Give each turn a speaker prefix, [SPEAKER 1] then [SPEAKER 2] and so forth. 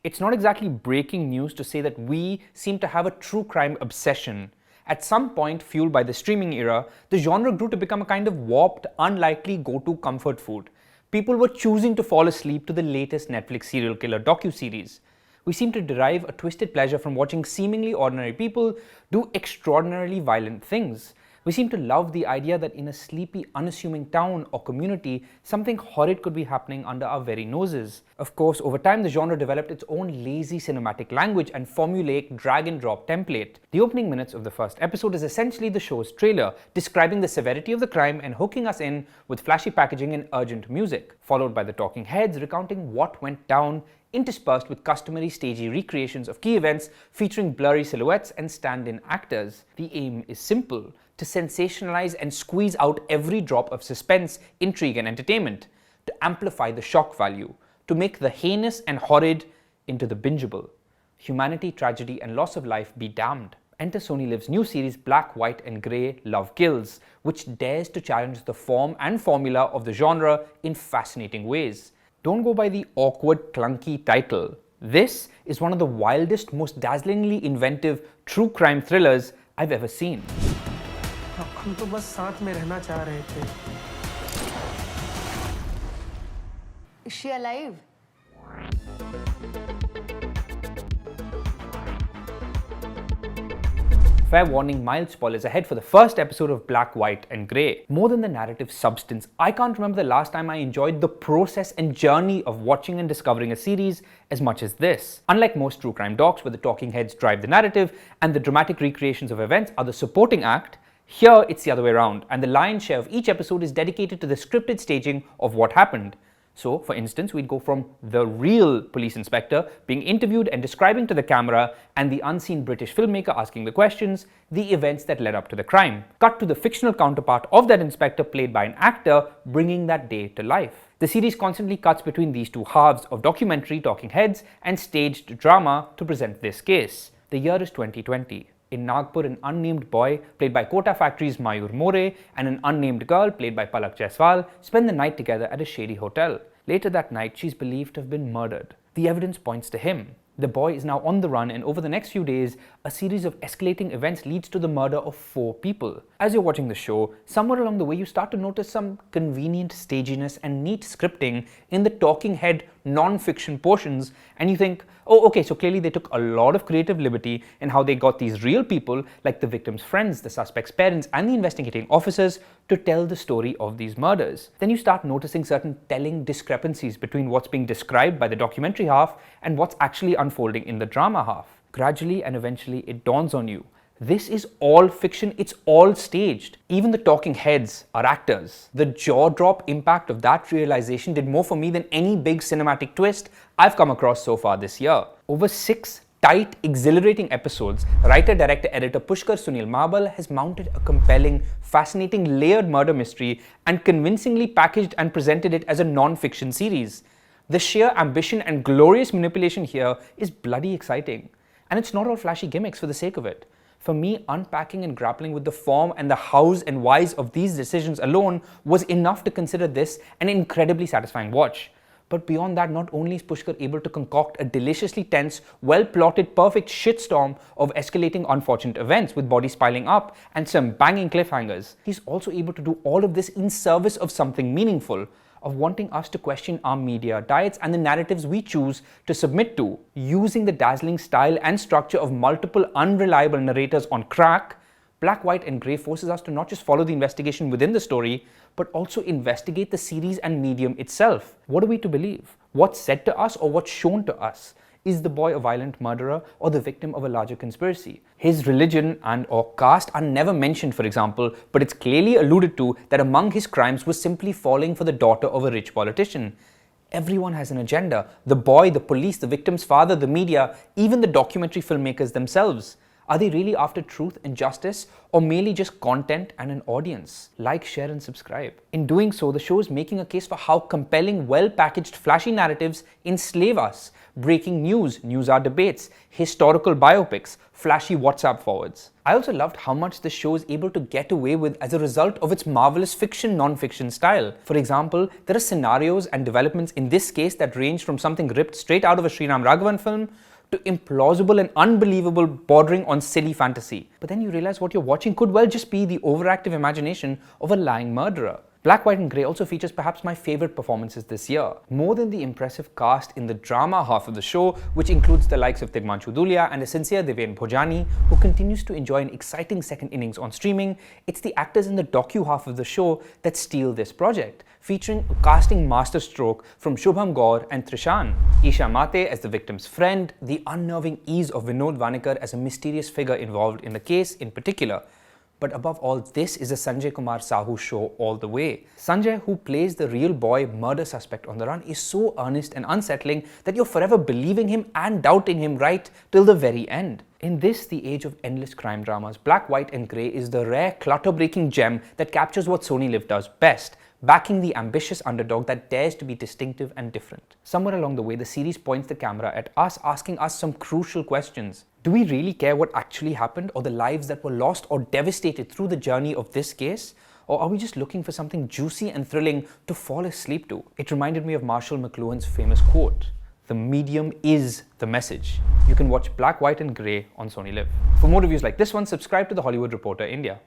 [SPEAKER 1] It's not exactly breaking news to say that we seem to have a true crime obsession. At some point, fueled by the streaming era, the genre grew to become a kind of warped, unlikely go-to comfort food. People were choosing to fall asleep to the latest Netflix serial killer docu-series. We seem to derive a twisted pleasure from watching seemingly ordinary people do extraordinarily violent things. We seem to love the idea that in a sleepy, unassuming town or community, something horrid could be happening under our very noses. Of course, over time, the genre developed its own lazy cinematic language and formulaic drag-and-drop template. The opening minutes of the first episode is essentially the show's trailer, describing the severity of the crime and hooking us in with flashy packaging and urgent music, followed by the talking heads recounting what went down, interspersed with customary stagey recreations of key events featuring blurry silhouettes and stand-in actors. The aim is simple: to sensationalize and squeeze out every drop of suspense, intrigue and entertainment, to amplify the shock value, to make the heinous and horrid into the bingeable. Humanity, tragedy and loss of life be damned. Enter SonyLIV's new series Black, White and Grey Love Kills, which dares to challenge the form and formula of the genre in fascinating ways. Don't go by the awkward, clunky title. This is one of the wildest, most dazzlingly inventive true crime thrillers I've ever seen.
[SPEAKER 2] हम तो बस साथ में रहना चाह रहे थे.
[SPEAKER 3] Is she alive?
[SPEAKER 1] Fair warning, mild spoilers ahead for the first episode of Black, White and Grey. More than the narrative substance, I can't remember the last time I enjoyed the process and journey of watching and discovering a series as much as this. Unlike most true crime docs where the talking heads drive the narrative and the dramatic recreations of events are the supporting act, here it's the other way around, and the lion's share of each episode is dedicated to the scripted staging of what happened. So, for instance, we'd go from the real police inspector being interviewed and describing to the camera, and the unseen British filmmaker asking the questions, the events that led up to the crime. Cut to the fictional counterpart of that inspector played by an actor, bringing that day to life. The series constantly cuts between these two halves of documentary talking heads and staged drama to present this case. The year is 2020. In Nagpur, an unnamed boy, played by Kota Factory's Mayur More, and an unnamed girl, played by Palak Jaiswal, spend the night together at a shady hotel. Later that night, she's believed to have been murdered. The evidence points to him. The boy is now on the run, and over the next few days, a series of escalating events leads to the murder of 4 people. As you're watching the show, somewhere along the way you start to notice some convenient staginess and neat scripting in the talking head non-fiction portions, and you think, oh okay, so clearly they took a lot of creative liberty in how they got these real people, like the victim's friends, the suspect's parents and the investigating officers, to tell the story of these murders. Then you start noticing certain telling discrepancies between what's being described by the documentary half and what's actually unfolding in the drama half. Gradually and eventually it dawns on you: this is all fiction, it's all staged. Even the talking heads are actors. The jaw-drop impact of that realization did more for me than any big cinematic twist I've come across so far this year. Over 6 tight, exhilarating episodes, writer, director, editor Pushkar Sunil Mahabal has mounted a compelling, fascinating, layered murder mystery and convincingly packaged and presented it as a non-fiction series. The sheer ambition and glorious manipulation here is bloody exciting. And it's not all flashy gimmicks for the sake of it. For me, unpacking and grappling with the form and the hows and whys of these decisions alone was enough to consider this an incredibly satisfying watch. But beyond that, not only is Pushkar able to concoct a deliciously tense, well-plotted, perfect shitstorm of escalating unfortunate events with bodies piling up and some banging cliffhangers, he's also able to do all of this in service of something meaningful, of wanting us to question our media diets and the narratives we choose to submit to. Using the dazzling style and structure of multiple unreliable narrators on crack, Black, White and Grey forces us to not just follow the investigation within the story, but also investigate the series and medium itself. What are we to believe? What's said to us or what's shown to us? Is the boy a violent murderer or the victim of a larger conspiracy? His religion and or caste are never mentioned, for example, but it's clearly alluded to that among his crimes was simply falling for the daughter of a rich politician. Everyone has an agenda. The boy, the police, the victim's father, the media, even the documentary filmmakers themselves. Are they really after truth and justice, or merely just content and an audience? Like, share and subscribe. In doing so, the show is making a case for how compelling, well-packaged, flashy narratives enslave us, breaking news, news hour debates, historical biopics, flashy WhatsApp forwards. I also loved how much the show is able to get away with as a result of its marvelous fiction non-fiction style. For example, there are scenarios and developments in this case that range from something ripped straight out of a Sriram Raghavan film to implausible and unbelievable bordering on silly fantasy. But then you realize what you're watching could well just be the overactive imagination of a lying murderer. Black, White and Grey also features perhaps my favourite performances this year. More than the impressive cast in the drama half of the show, which includes the likes of Tigmanshu Dhulia and a sincere Deven Bhojani, who continues to enjoy an exciting second innings on streaming, it's the actors in the docu half of the show that steal this project, featuring a casting masterstroke from Shubham Gaur and Trishan. Isha Mate as the victim's friend, the unnerving ease of Vinod Vanikar as a mysterious figure involved in the case in particular. But above all, this is a Sanjay Kumar Sahu show all the way. Sanjay, who plays the real boy murder suspect on the run, is so earnest and unsettling that you're forever believing him and doubting him right till the very end. In this, the age of endless crime dramas, Black, White and Grey is the rare clutter-breaking gem that captures what SonyLIV does best, backing the ambitious underdog that dares to be distinctive and different. Somewhere along the way, the series points the camera at us, asking us some crucial questions. Do we really care what actually happened, or the lives that were lost or devastated through the journey of this case? Or are we just looking for something juicy and thrilling to fall asleep to? It reminded me of Marshall McLuhan's famous quote, "The medium is the message." You can watch Black, White and Grey on SonyLIV. For more reviews like this one, subscribe to The Hollywood Reporter India.